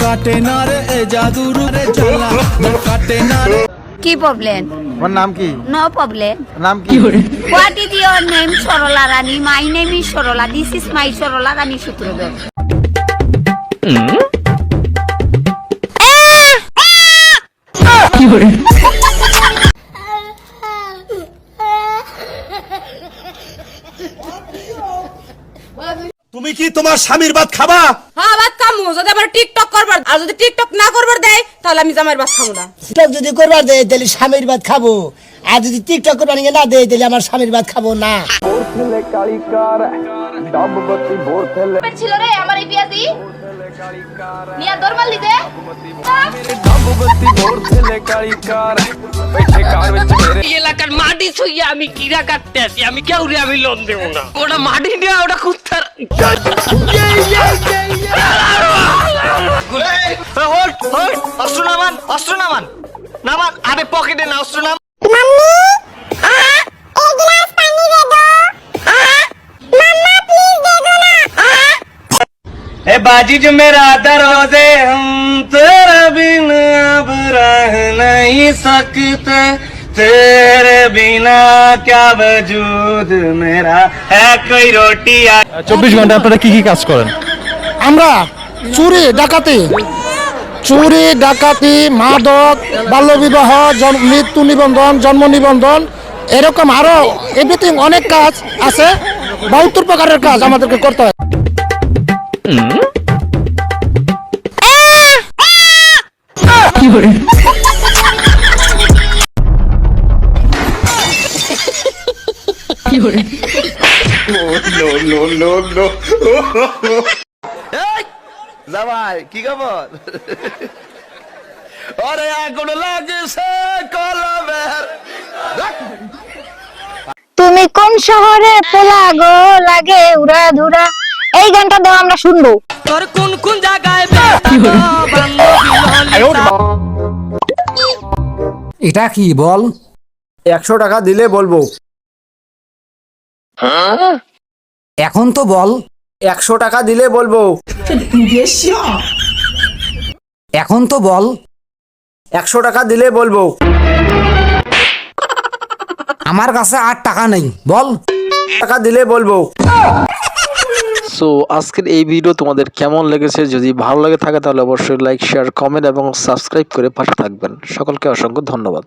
কাটে না রে এ জাদুর রে জ্বালা না কাটে না রে। কি প্রবলেম? তোমার নাম কি? No problem. নাম কি? What is your name? Sarala Rani. My name is Sarala. This is my Sarala Rani Sutradhar. তুমি কি তোমার স্বামীর ভাত খাবা? হ্যাঁ ভাত খামু, যদি আবার টিকটক করবার, আর যদি টিকটক না করবার দেয় তাহলে আমি জামাইয়ের ভাত খাবো না। টিকটক যদি করবার দেয় তাহলে স্বামীর ভাত খাবো, আর যদি টিকটক করবার না দেয় তাহলে আমার স্বামীর ভাত খাবো না। ছিল রে আমার এই বিয়াদি নিয়া দরমাল দিতে এলাকার মাটি ছুঁয়ে আমি কিরা কাটতে আছি, আমি কেউ রে আমি লোন দেবো না। ওটা মাটি নিয়ে ওটা কুত্তার অস্ত্র নামান, অস্ত্র নামান, নামান। আরে পকেটে না অস্ত্র নাম। बाजी जो मेरा दरोजे हम तेरे बिना अब रह नहीं सकते, तेरे बिना क्या वजूद मेरा है कोई रोटी। 24 ঘন্টা আপনারা কি কি কাজ করেন? আমরা চুরি ডাকাতি, মাদক, বাল্যবিবাহ, মৃত্যু নিবন্ধন, জন্ম নিবন্ধন, এরকম আরো এভরিথিং অনেক কাজ আছে। 72 প্রকারের কাজ আমাদেরকে করতে হয়। জামাই কি খবর? আরে আগুন লাগছে কলমের। তুমি কোন শহরে পোলা গো লাগে উড়া ধুরা? এই গানটা দাও, আমরা শুনবো। তোর কোন কোন জায়গায় এটা কি বল? 100 টাকা দিলে বলবো। এখন তো বল। 100 টাকা দিলে বলবো। এখন তো বল। 100 টাকা দিলে বলবো। আমার কাছে আর টাকা নেই, বল। টাকা দিলে বলবো। সো আজকের এই ভিডিও তোমাদের কেমন লেগেছে? যদি ভালো লাগে থাকে তাহলে অবশ্যই লাইক, শেয়ার, কমেন্ট এবং সাবস্ক্রাইব করে পাশে থাকবেন। সকলকে অসংখ্য ধন্যবাদ।